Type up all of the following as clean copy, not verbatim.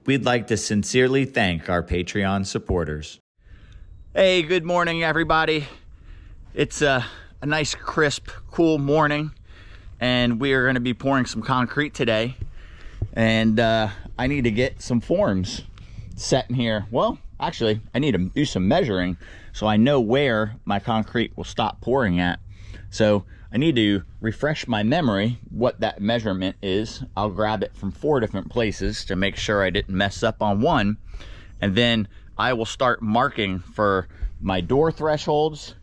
We'd like to sincerely thank our Patreon supporters. Hey, good morning, everybody. It's a nice, crisp, cool morning, and we are going to be pouring some concrete today. And I need to get some forms set in here. Well, actually, I need to do some measuring so I know where my concrete will stop pouring at. So I need to refresh my memory what that measurement is. I'll grab it from 4 different places to make sure I didn't mess up on one. And then I will start marking for my door thresholds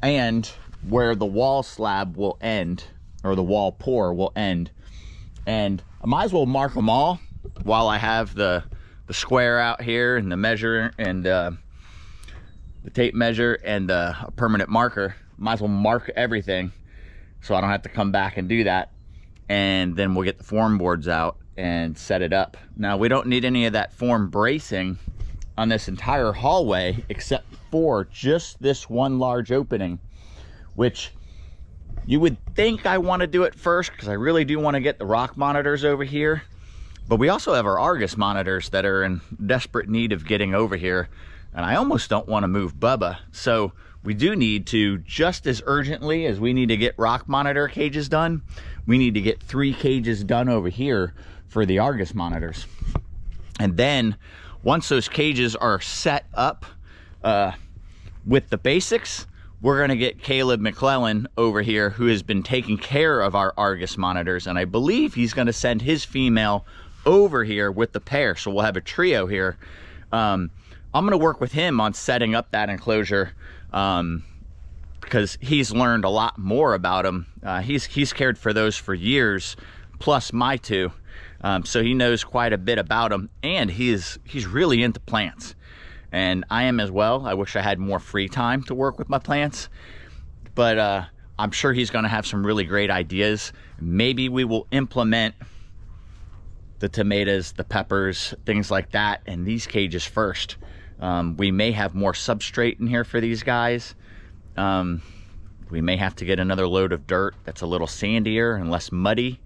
and where the wall slab will end, or the wall pour will end. And I might as well mark them all while I have the square out here and the measure and the tape measure and a permanent marker. Might as well mark everything so I don't have to come back and do that. And then we'll get the form boards out and set it up. Now, we don't need any of that form bracing on this entire hallway except for just this one large opening, which you would think I want to do it first because I really do want to get the rock monitors over here. But we also have our Argus monitors that are in desperate need of getting over here. And I almost don't want to move Bubba. So we do need to, just as urgently as we need to get rock monitor cages done, we need to get 3 cages done over here for the Argus monitors. And then once those cages are set up with the basics, we're going to get Caleb McClellan over here, who has been taking care of our Argus monitors. And I believe he's going to send his female over here with the pair. So we'll have a trio here. I'm going to work with him on setting up that enclosure because he's learned a lot more about them. He's cared for those for years, plus my 2. So he knows quite a bit about them, and he's really into plants. And I am as well. I wish I had more free time to work with my plants, but I'm sure he's going to have some really great ideas. Maybe we will implement the tomatoes, the peppers, things like that in these cages first. We may have more substrate in here for these guys. We may have to get another load of dirt that's a little sandier and less muddy.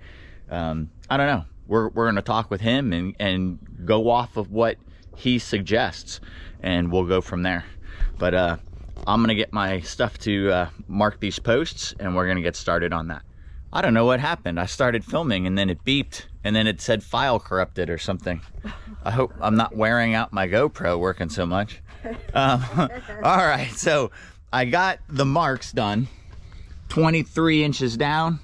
I don't know. We're going to talk with him and go off of what he suggests, and we'll go from there. But I'm going to get my stuff to mark these posts, and we're going to get started on that. I don't know what happened. I started filming, and then it beeped, and then it said file corrupted or something. I hope I'm not wearing out my GoPro working so much. All right, so I got the marks done. 23 inches down,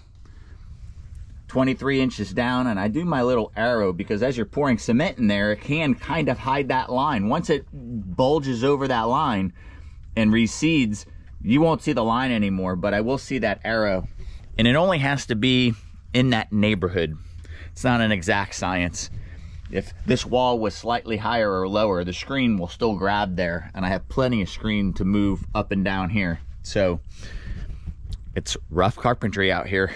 23 inches down, and I do my little arrow because as you're pouring cement in there, it can kind of hide that line. Once it bulges over that line and recedes, you won't see the line anymore, but I will see that arrow. And it only has to be in that neighborhood. It's not an exact science. If this wall was slightly higher or lower, the screen will still grab there, and I have plenty of screen to move up and down here. So it's rough carpentry out here.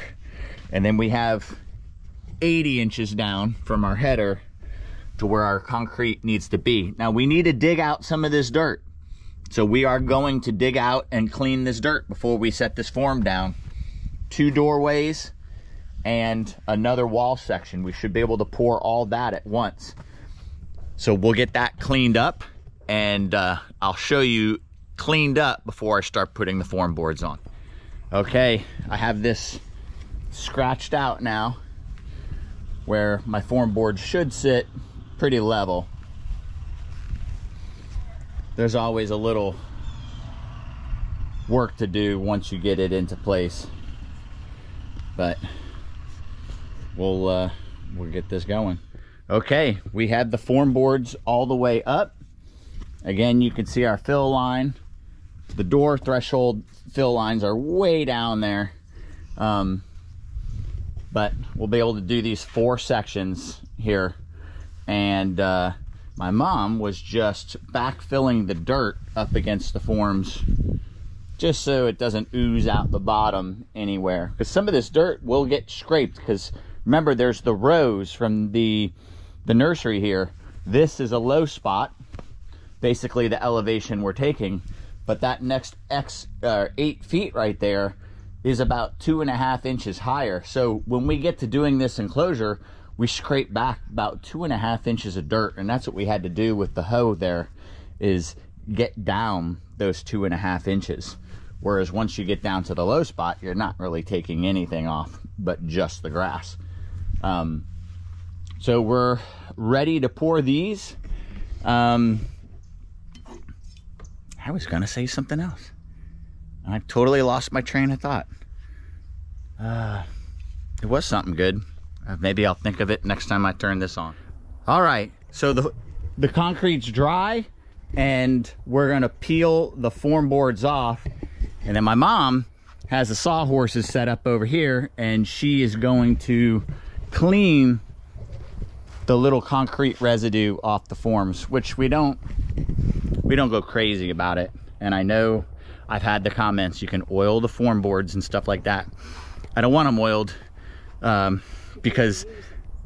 And then we have 80 inches down from our header to where our concrete needs to be. Now we need to dig out some of this dirt. So we are going to dig out and clean this dirt before we set this form down. 2 doorways and another wall section. We should be able to pour all that at once. So we'll get that cleaned up, and I'll show you cleaned up before I start putting the form boards on. Okay, I have this scratched out now where my form boards should sit pretty level. There's always a little work to do once you get it into place, but we'll get this going. Okay, we have the form boards all the way up. Again, you can see our fill line. The door threshold fill lines are way down there. But we'll be able to do these 4 sections here. And my mom was just backfilling the dirt up against the forms just so it doesn't ooze out the bottom anywhere. Because some of this dirt will get scraped, because remember, there's the rows from the nursery here. This is a low spot, basically the elevation we're taking, but that next 8 feet right there is about 2.5 inches higher. So when we get to doing this enclosure, we scraped back about 2.5 inches of dirt, and that's what we had to do with the hoe there, is get down those 2.5 inches. Whereas once you get down to the low spot, you're not really taking anything off but just the grass. So we're ready to pour these. I was gonna say something else. I totally lost my train of thought. It was something good. Maybe I'll think of it next time I turn this on. All right, so the concrete's dry, and we're gonna peel the form boards off. And then my mom has the sawhorses set up over here, and she is going to clean the little concrete residue off the forms, which we don't go crazy about it. And I know I've had the comments, you can oil the form boards and stuff like that. I don't want them oiled because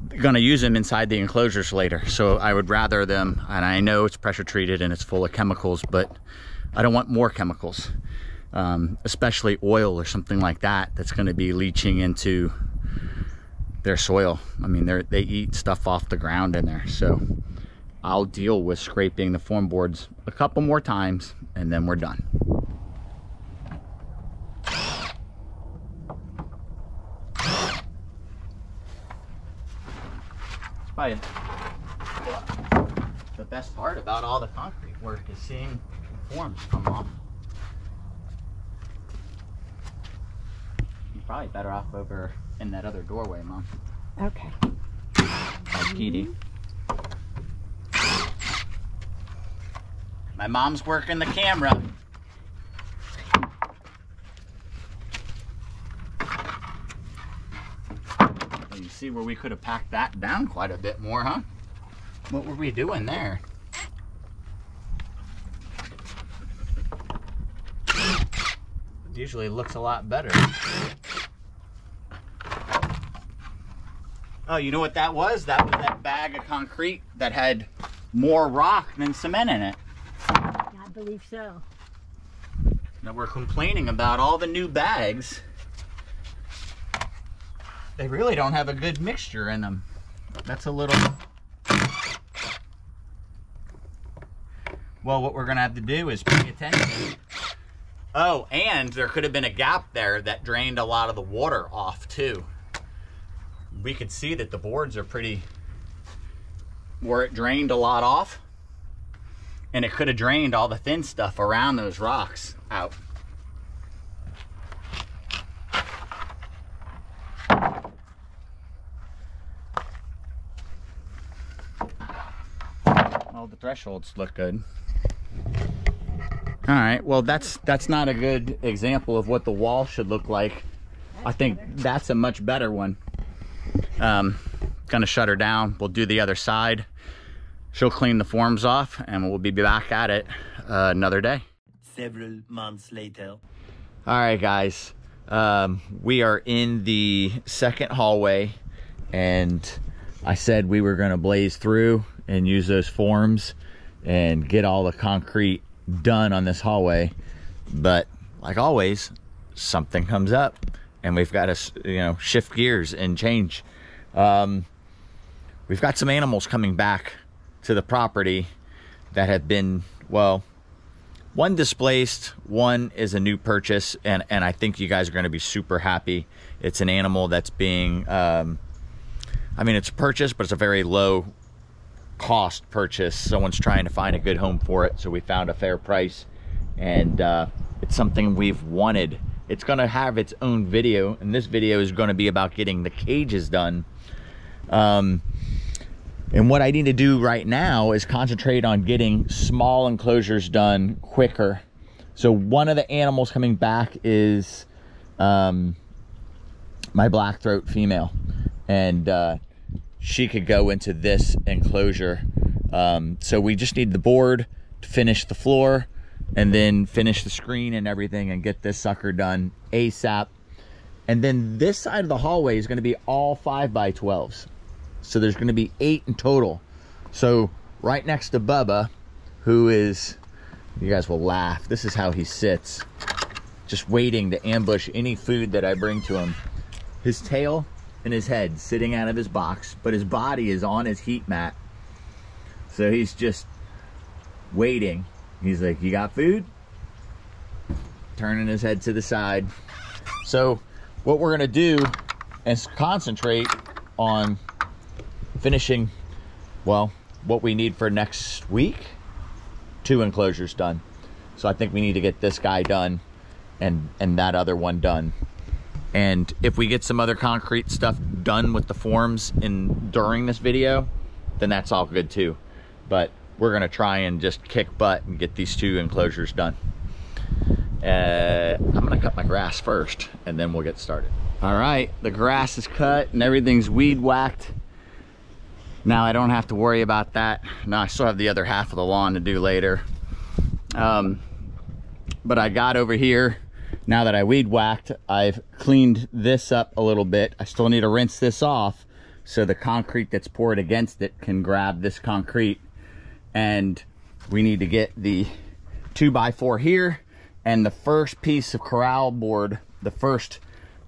they're gonna use them inside the enclosures later. So I would rather them, and I know it's pressure treated and it's full of chemicals, but I don't want more chemicals, especially oil or something like that that's gonna be leaching into their soil. I mean, they eat stuff off the ground in there. So I'll deal with scraping the form boards a couple more times and then we're done. Probably the best part about all the concrete work is seeing the forms come off. You're probably better off over in that other doorway, Mom. Okay. Like Petey. My mom's working the camera. You see where we could have packed that down quite a bit more, huh? What were we doing there? Usually it looks a lot better. Oh, you know what that was? That was that bag of concrete that had more rock than cement in it. I believe so. Now we're complaining about all the new bags. They really don't have a good mixture in them. That's a little... Well, what we're gonna have to do is pay attention. Oh, and there could have been a gap there that drained a lot of the water off too. We could see that the boards are pretty... where it drained a lot off. And it could have drained all the thin stuff around those rocks out. Well, the thresholds look good. All right, well, that's not a good example of what the wall should look like. I think that's a much better one. Gonna shut her down. We'll do the other side. She'll clean the forms off and we'll be back at it another day. Several months later. All right, guys. We are in the second hallway, and I said we were gonna blaze through and use those forms and get all the concrete done on this hallway. But like always, something comes up and we've got to, shift gears and change. We've got some animals coming back to the property that have been, well, one displaced, one is a new purchase, and I think you guys are going to be super happy. It's an animal that's being, I mean, it's a purchase, but it's a very low cost purchase. Someone's trying to find a good home for it, so we found a fair price, and it's something we've wanted. It's going to have its own video, and this video is going to be about getting the cages done. And what I need to do right now is concentrate on getting small enclosures done quicker. So one of the animals coming back is my black-throat female, and she could go into this enclosure. So we just need the board to finish the floor and then finish the screen and everything and get this sucker done ASAP. And then this side of the hallway is going to be all 5x12s. So there's going to be 8 in total. So right next to Bubba, who is, you guys will laugh, this is how he sits, just waiting to ambush any food that I bring to him. His tail in his head sitting out of his box, but his body is on his heat mat. So he's just waiting. He's like, you got food? Turning his head to the side. So what we're gonna do is concentrate on finishing, well, what we need for next week. 2 enclosures done. So I think we need to get this guy done and that other one done. And if we get some other concrete stuff done with the forms during this video, then that's all good too. But we're gonna try and just kick butt and get these 2 enclosures done. I'm gonna cut my grass first and then we'll get started. All right, the grass is cut and everything's weed whacked. Now I don't have to worry about that. Now I still have the other half of the lawn to do later. But I got over here, now that I weed whacked, I've cleaned this up a little bit. I still need to rinse this off so the concrete that's poured against it can grab this concrete. And we need to get the 2x4 here and the first piece of corral board, the first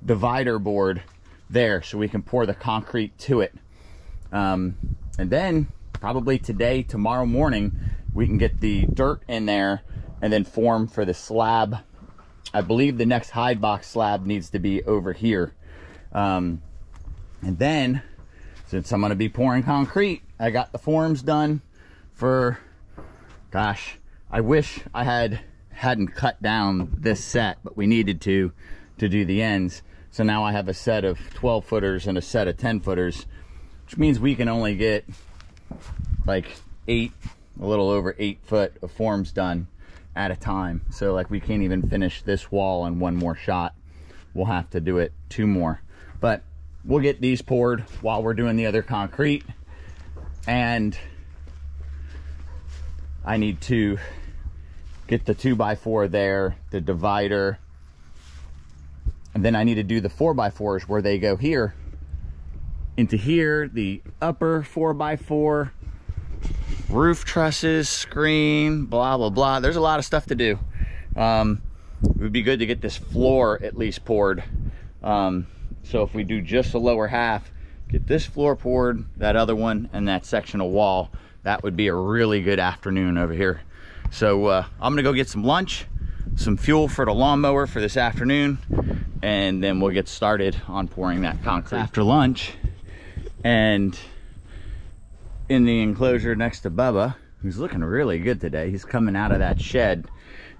divider board there, so we can pour the concrete to it. And then probably today, tomorrow morning, we can get the dirt in there and then form for the slab. I believe the next hide box slab needs to be over here. And then, since I'm gonna be pouring concrete, I got the forms done for, gosh, I wish I hadn't cut down this set, but we needed to do the ends. So now I have a set of 12 footers and a set of 10 footers, which means we can only get like a little over 8 foot of forms done at a time. So like we can't even finish this wall in 1 more shot. We'll have to do it 2 more, but we'll get these poured while we're doing the other concrete. And I need to get the 2x4 there, the divider, and then I need to do the 4x4s where they go here into here, the upper 4x4, roof trusses, screen, blah, blah, blah. There's a lot of stuff to do. It would be good to get this floor at least poured. So if we do just the lower half, get this floor poured, that other one, and that section of wall, that would be a really good afternoon over here. So I'm gonna go get some lunch, some fuel for the lawnmower for this afternoon, and then we'll get started on pouring that concrete after lunch. And in the enclosure next to Bubba, who's looking really good today, he's coming out of that shed.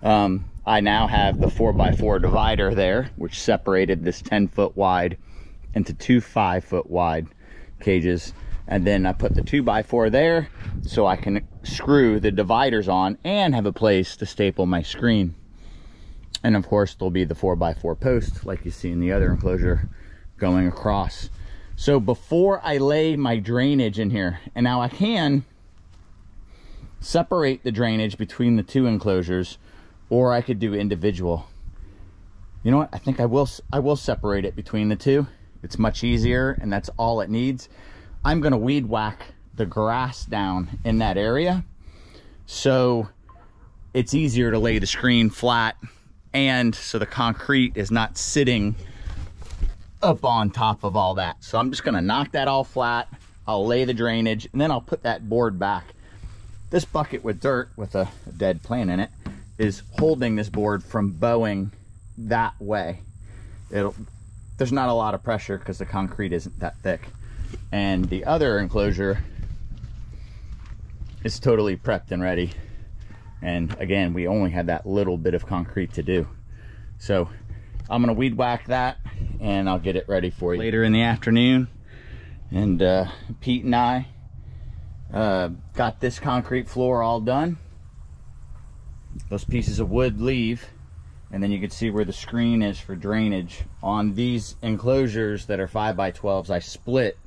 I now have the 4x4 divider there, which separated this 10-foot wide into 2 5-foot wide cages. And then I put the 2x4 there so I can screw the dividers on and have a place to staple my screen. And of course there'll be the 4x4 post like you see in the other enclosure going across. So before I lay my drainage in here, and now I can separate the drainage between the 2 enclosures, or I could do individual. You know what, I think I will separate it between the 2. It's much easier and that's all it needs. I'm gonna weed whack the grass down in that area, so it's easier to lay the screen flat, and so the concrete is not sitting up on top of all that. So I'm just gonna knock that all flat. I'll lay the drainage and then I'll put that board back. This bucket with dirt with a dead plant in it is holding this board from bowing that way. There's not a lot of pressure because the concrete isn't that thick. And the other enclosure is totally prepped and ready. And again, we only had that little bit of concrete to do. So I'm gonna weed whack that and I'll get it ready for you later in the afternoon. And Pete and I got this concrete floor all done. Those pieces of wood leave, and then you can see where the screen is for drainage. On these enclosures that are 5x12s, I split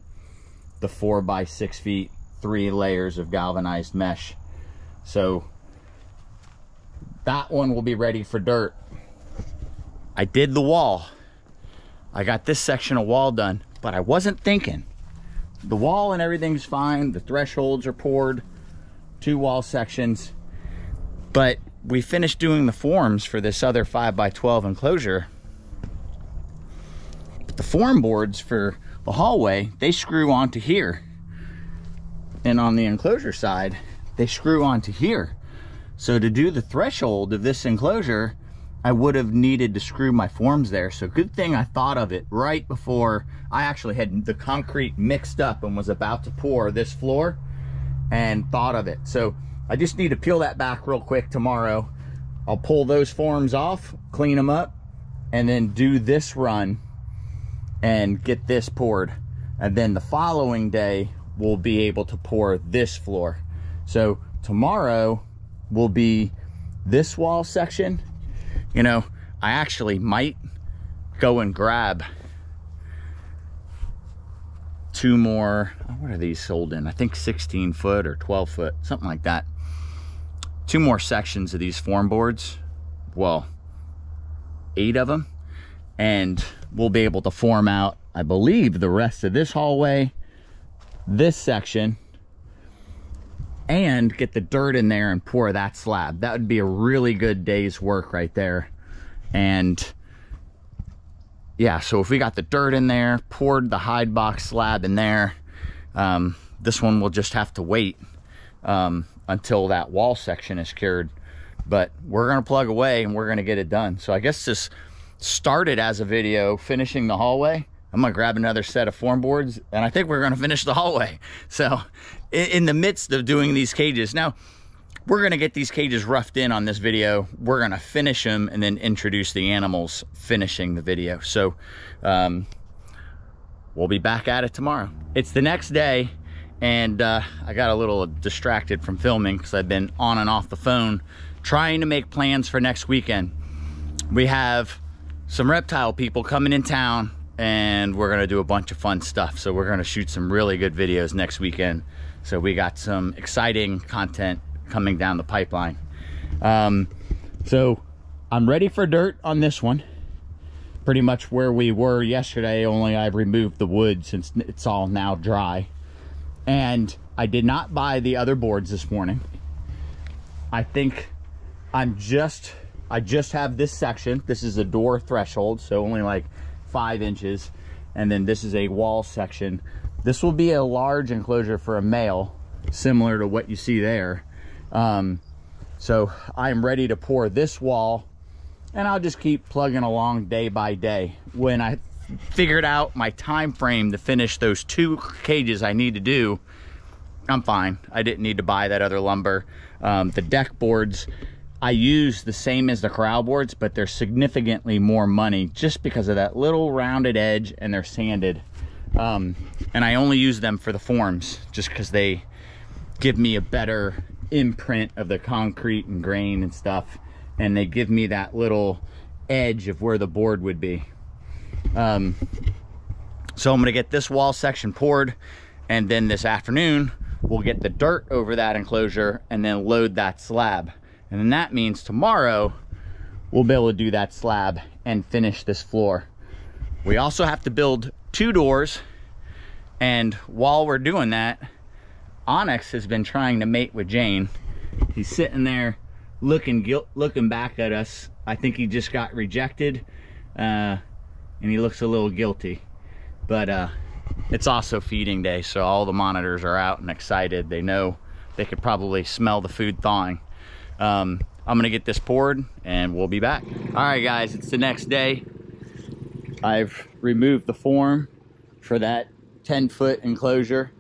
the 4x6 feet, 3 layers of galvanized mesh. So that one will be ready for dirt. I did the wall. I got this section of wall done, but I wasn't thinking. The wall and everything's fine. The thresholds are poured, 2 wall sections. But we finished doing the forms for this other 5x12 enclosure. But the form boards for the hallway, they screw onto here. And on the enclosure side, they screw onto here. So to do the threshold of this enclosure, I would have needed to screw my forms there. So good thing I thought of it right before I actually had the concrete mixed up and was about to pour this floor, and thought of it. So I just need to peel that back real quick tomorrow. I'll pull those forms off, clean them up, and then do this run and get this poured. And then the following day, we'll be able to pour this floor. So tomorrow will be this wall section. You know, I actually might go and grab 2 more, what are these sold in? I think 16 foot or 12 foot, something like that. 2 more sections of these form boards. Well, 8 of them. And we'll be able to form out, I believe, the rest of this hallway, this section, and get the dirt in there and pour that slab. That would be a really good day's work right there. And yeah, so if we got the dirt in there, poured the hide box slab in there, this one will just have to wait until that wall section is cured. But we're gonna plug away and we're gonna get it done. So I guess this started as a video finishing the hallway. I'm gonna grab another set of form boards and I think we're gonna finish the hallway. So in the midst of doing these cages, now we're gonna get these cages roughed in on this video. We're gonna finish them and then introduce the animals finishing the video. So we'll be back at it tomorrow. It's the next day and I got a little distracted from filming because I've been on and off the phone trying to make plans for next weekend. We have some reptile people coming in town and we're gonna do a bunch of fun stuff. So we're gonna shoot some really good videos next weekend. So we got some exciting content coming down the pipeline. So I'm ready for dirt on this one. Pretty much where we were yesterday, only I've removed the wood since it's all now dry. And I did not buy the other boards this morning. I think I just have this section. This is a door threshold, so only like 5 inches. And then this is a wall section. This will be a large enclosure for a male, similar to what you see there. So I'm ready to pour this wall and I'll just keep plugging along day by day. When I figured out my time frame to finish those 2 cages I need to do, I'm fine. I didn't need to buy that other lumber. The deck boards, I use the same as the corral boards, but they're significantly more money just because of that little rounded edge and they're sanded. And I only use them for the forms just because they give me a better imprint of the concrete and grain and stuff. And they give me that little edge of where the board would be. So I'm gonna get this wall section poured, and then this afternoon, we'll get the dirt over that enclosure and then load that slab. And then that means tomorrow, we'll be able to do that slab and finish this floor. We also have to build 2 doors. And while we're doing that, Onyx has been trying to mate with Jane. He's sitting there looking back at us. I think he just got rejected and he looks a little guilty. But it's also feeding day, so all the monitors are out and excited. They know they could probably smell the food thawing. I'm gonna get this poured and we'll be back. All right guys, it's the next day. I've removed the form for that 10-foot enclosure.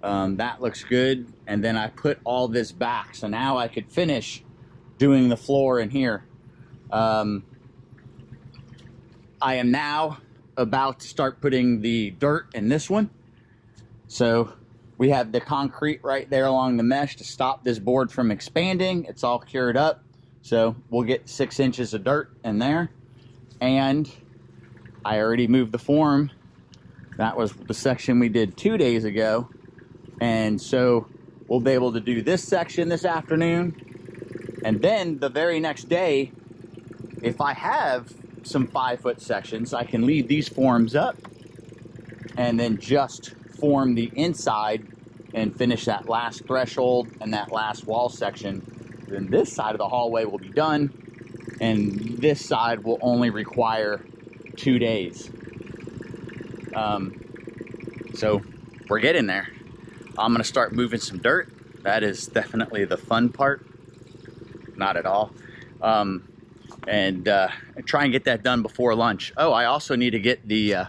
That looks good. And then I put all this back. So now I could finish doing the floor in here. I am now about to start putting the dirt in this one. So we have the concrete right there along the mesh to stop this board from expanding. It's all cured up. So we'll get 6 inches of dirt in there. And I already moved the form. That was the section we did 2 days ago. And so we'll be able to do this section this afternoon. And then the very next day, if I have some 5-foot sections, I can leave these forms up and then just form the inside and finish that last threshold and that last wall section. Then this side of the hallway will be done, and this side will only require 2 days. So we're getting there. I'm gonna start moving some dirt. That is definitely the fun part. Not at all. And try and get that done before lunch. Oh, I also need to get the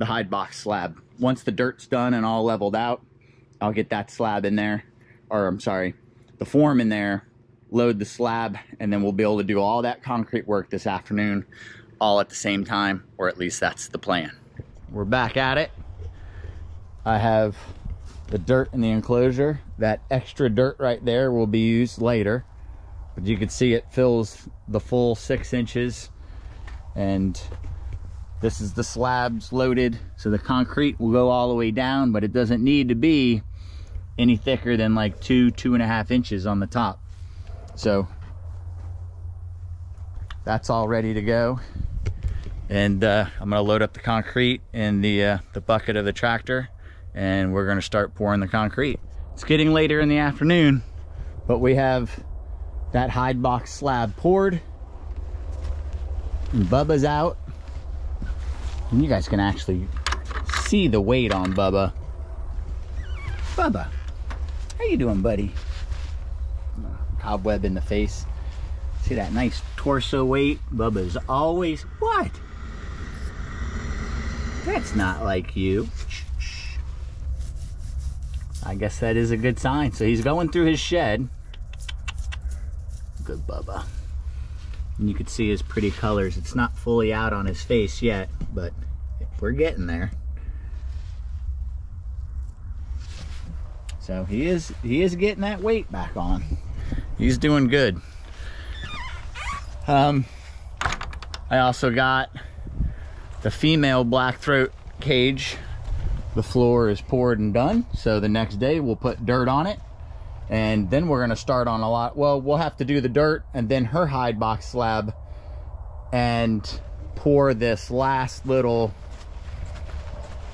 hide box slab. Once the dirt's done and all leveled out, I'll get that slab in there, or I'm sorry, the form in there, load the slab, and then we'll be able to do all that concrete work this afternoon, all at the same time, or at least that's the plan. We're back at it. I have the dirt in the enclosure. That extra dirt right there will be used later, but you can see it fills the full 6 inches, and this is the slabs loaded, so the concrete will go all the way down, but it doesn't need to be any thicker than like 2.5 inches on the top. So that's all ready to go, and I'm gonna load up the concrete in the bucket of the tractor, and we're gonna start pouring the concrete. It's getting later in the afternoon, but we have that hide box slab poured, and Bubba's out, and you guys can actually see the weight on Bubba. Bubba, how you doing, buddy? Cobweb in the face. See that nice torso weight? Bubba's always, what? That's not like you. I guess that is a good sign. So he's going through his shed. Good Bubba. And you can see his pretty colors. It's not fully out on his face yet, but we're getting there. So he is getting that weight back on. He's doing good. I also got the female black throat cage. The floor is poured and done, so the next day we'll put dirt on it, and then we're gonna start on a lot. Well, we'll have to do the dirt and then her hide box slab and pour this last little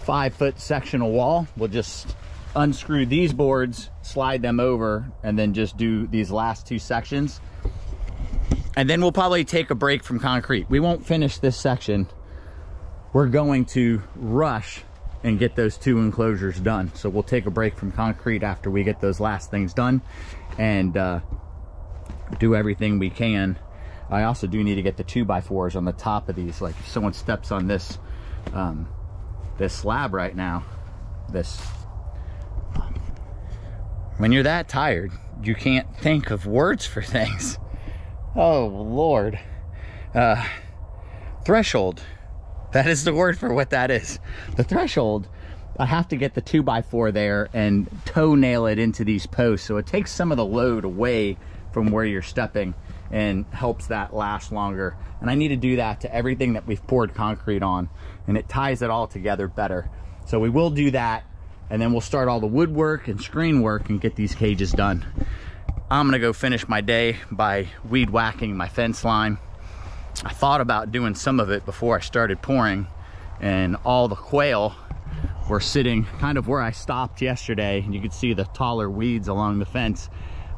5-foot sectional wall. We'll just unscrew these boards, slide them over, and then just do these last 2 sections. And then we'll probably take a break from concrete. We won't finish this section. We're going to rush and get those 2 enclosures done. So we'll take a break from concrete after we get those last things done, and do everything we can. I also do need to get the 2x4s on the top of these. Like if someone steps on this this slab right now, when you're that tired, you can't think of words for things. Oh Lord. Threshold. That is the word for what that is. The threshold. I have to get the 2x4 there and toe-nail it into these posts, so it takes some of the load away from where you're stepping and helps that last longer. And I need to do that to everything that we've poured concrete on, and it ties it all together better. So we will do that, and then we'll start all the woodwork and screen work and get these cages done. I'm gonna go finish my day by weed whacking my fence line. I thought about doing some of it before I started pouring, and all the quail were sitting kind of where I stopped yesterday, and you could see the taller weeds along the fence,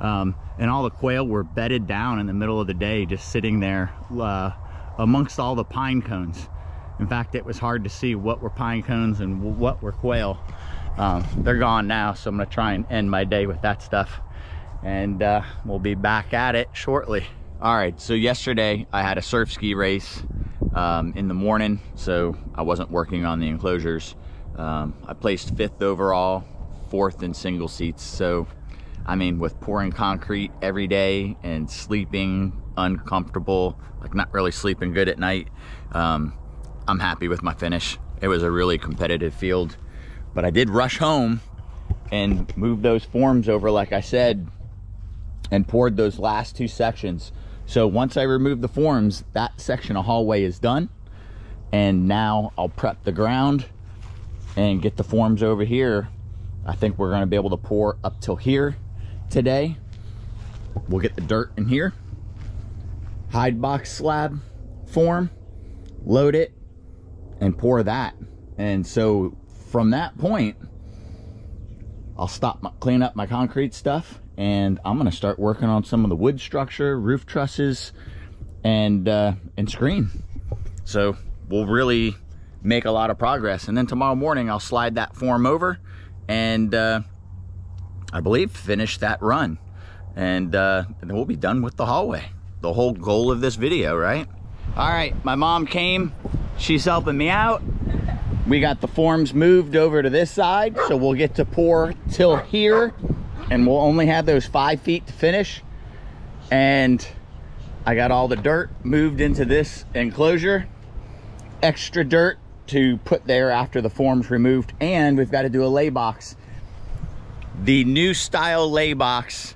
and all the quail were bedded down in the middle of the day, just sitting there amongst all the pine cones. In fact, it was hard to see what were pine cones and what were quail. They're gone now, so I'm gonna try and end my day with that stuff, and we'll be back at it shortly. All right, so yesterday I had a surf ski race in the morning, so I wasn't working on the enclosures. I placed 5th overall, 4th in single seats. So, I mean, with pouring concrete every day and sleeping uncomfortable, like not really sleeping good at night, I'm happy with my finish. It was a really competitive field, but I did rush home and move those forms over, like I said, and poured those last 2 sections. So once I remove the forms, that section of hallway is done, and now I'll prep the ground and get the forms over here. I think we're gonna be able to pour up till here today. We'll get the dirt in here, hide box slab form, load it, and pour that. And so from that point, I'll stop clean up my concrete stuff, and I'm gonna start working on some of the wood structure, roof trusses, and screen. So we'll really make a lot of progress. And then tomorrow morning I'll slide that form over and I believe finish that run. And then we'll be done with the hallway. The whole goal of this video, right? All right, my mom came. She's helping me out. We got the forms moved over to this side, so we'll get to pour till here, and we'll only have those 5 feet to finish. And I got all the dirt moved into this enclosure. Extra dirt to put there after the form's removed, and we've got to do a lay box. The new style lay box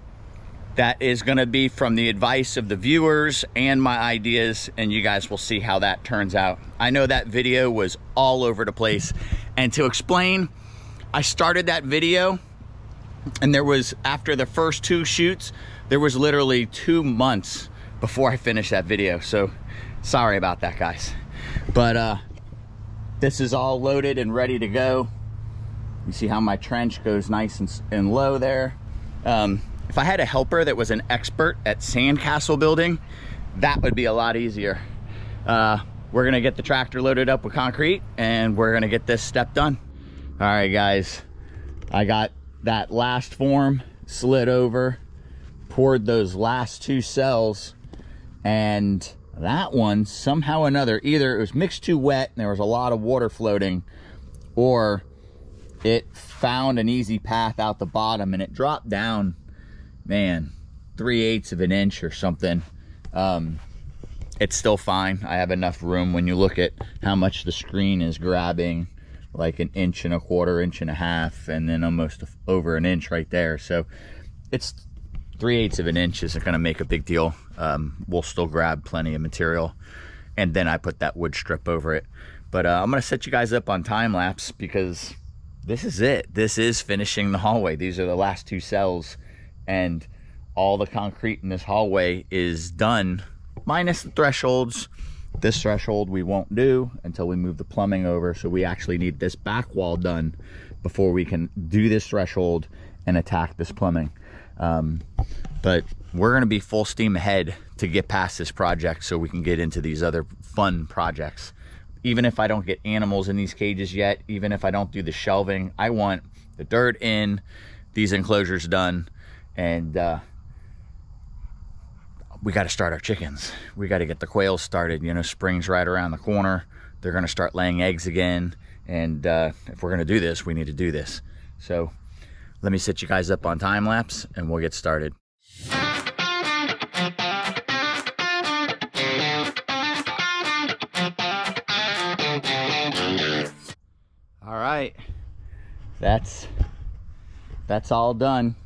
that is going to be from the advice of the viewers and my ideas, and you guys will see how that turns out. I know that video was all over the place, and to explain, I started that video and there was, after the first 2 shoots, there was literally 2 months before I finished that video. So sorry about that, guys. But this is all loaded and ready to go. You see how my trench goes nice and low there. If I had a helper that was an expert at sandcastle building, that would be a lot easier. We're gonna get the tractor loaded up with concrete and we're gonna get this step done. All right, guys, I got that last form slid over, poured those last 2 cells, and that one, somehow or another, either it was mixed too wet and there was a lot of water floating, or it found an easy path out the bottom and it dropped down, man, 3/8 of an inch or something. It's still fine. I have enough room. When you look at how much the screen is grabbing, like 1.25 inches, 1.5 inches, and then almost over an inch right there. So it's 3/8 of an inch isn't gonna make a big deal. We'll still grab plenty of material. And then I put that wood strip over it. But I'm gonna set you guys up on time lapse because this is it. This is finishing the hallway. These are the last 2 cells, and all the concrete in this hallway is done, minus the thresholds. This threshold we won't do until we move the plumbing over, so we actually need this back wall done before we can do this threshold and attack this plumbing. But we're gonna be full steam ahead to get past this project so we can get into these other fun projects. Even if I don't get animals in these cages yet, even if I don't do the shelving, I want the dirt in, these enclosures done, and we got to start our chickens. We got to get the quails started. You know, spring's right around the corner. They're going to start laying eggs again, and if we're going to do this, we need to do this. So let me set you guys up on time lapse and we'll get started. All right, that's all done.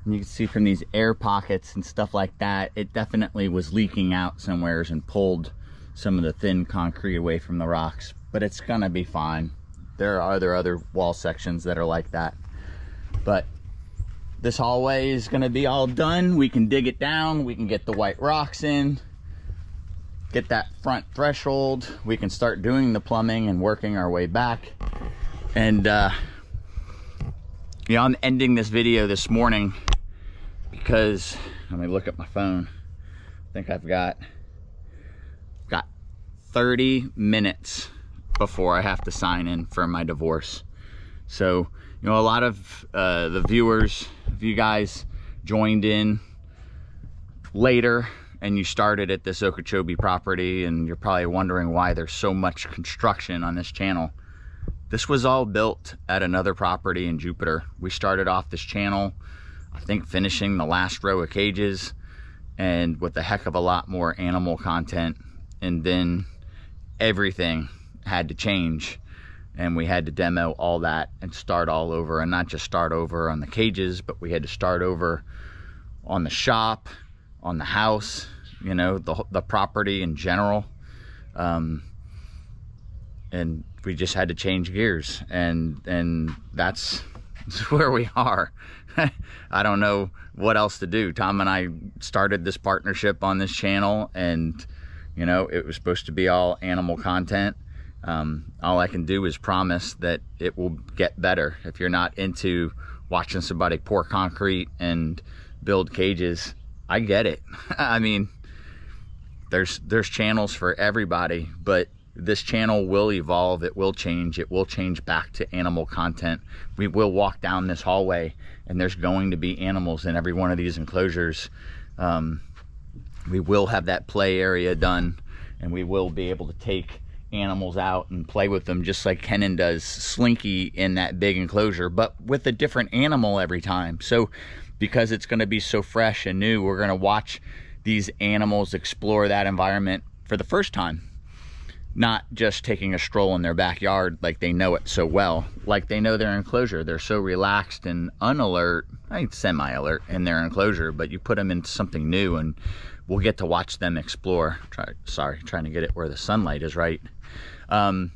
And you can see from these air pockets and stuff like that, it definitely was leaking out somewheres and pulled some of the thin concrete away from the rocks, but it's gonna be fine. There are other wall sections that are like that, but this hallway is gonna be all done. We can dig it down, we can get the white rocks in, get that front threshold, we can start doing the plumbing and working our way back. And you know, I'm ending this video this morning because, let me look at my phone. I think I've got 30 minutes before I have to sign in for my divorce. So, you know, a lot of the viewers, if you guys joined in later and you started at this Okeechobee property, and you're probably wondering why there's so much construction on this channel. This was all built at another property in Jupiter. We started off this channel, I think, finishing the last row of cages and with a heck of a lot more animal content. And then everything had to change and we had to demo all that and start all over, and not just start over on the cages, but we had to start over on the shop, on the house, you know, the property in general. And we just had to change gears, and that's where we are. I don't know what else to do. Tom and I started this partnership on this channel, and you know, it was supposed to be all animal content. All I can do is promise that it will get better. If you're not into watching somebody pour concrete and build cages, I get it. I mean, there's channels for everybody, but this channel will evolve, it will change back to animal content. We will walk down this hallway and there's going to be animals in every one of these enclosures. We will have that play area done, and we will be able to take animals out and play with them just like Kenan does Slinky in that big enclosure, but with a different animal every time. So because it's going to be so fresh and new, we're going to watch these animals explore that environment for the first time. Not just taking a stroll in their backyard like they know it so well, like they know their enclosure. They're so relaxed and unalert, semi-alert in their enclosure, but you put them into something new and we'll get to watch them explore. Trying to get it where the sunlight is right. Yeah,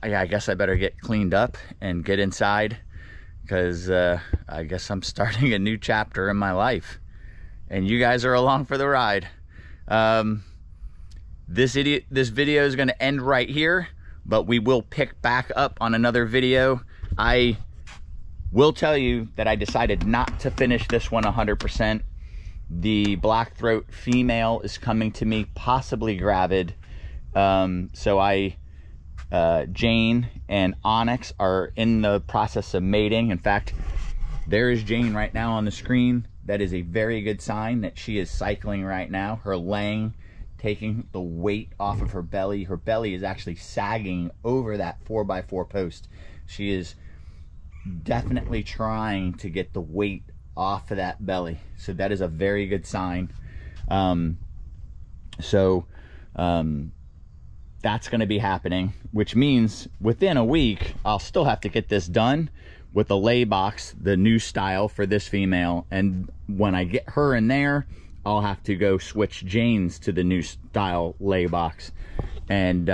I guess I better get cleaned up and get inside, because I guess I'm starting a new chapter in my life and you guys are along for the ride. This video is going to end right here, but we will pick back up on another video. I will tell you that I decided not to finish this one 100%. The black throat female is coming to me, possibly gravid. So Jane and Onyx are in the process of mating. In fact, there is Jane right now on the screen. That is a very good sign that she is cycling right now. Her laying, taking the weight off of her belly. Her belly is actually sagging over that 4x4 post. She is definitely trying to get the weight off of that belly. So that is a very good sign. That's going to be happening, which means within a week, I'll still have to get this done with a lay box, the new style for this female. And when I get her in there, I'll have to go switch Jane's to the new style lay box. And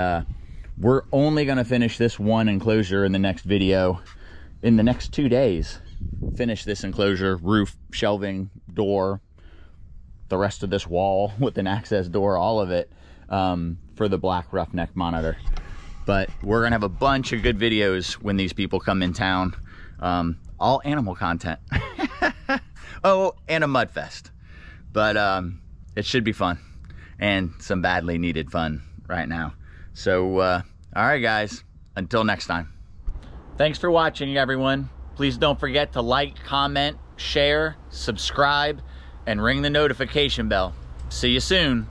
we're only going to finish this one enclosure in the next video. In the next 2 days, finish this enclosure, roof, shelving, door, the rest of this wall with an access door, all of it, for the black roughneck monitor. But we're going to have a bunch of good videos when these people come in town. All animal content. Oh, and a mud fest. But it should be fun, and some badly needed fun right now. So, all right, guys, until next time. Thanks for watching, everyone. Please don't forget to like, comment, share, subscribe, and ring the notification bell. See you soon.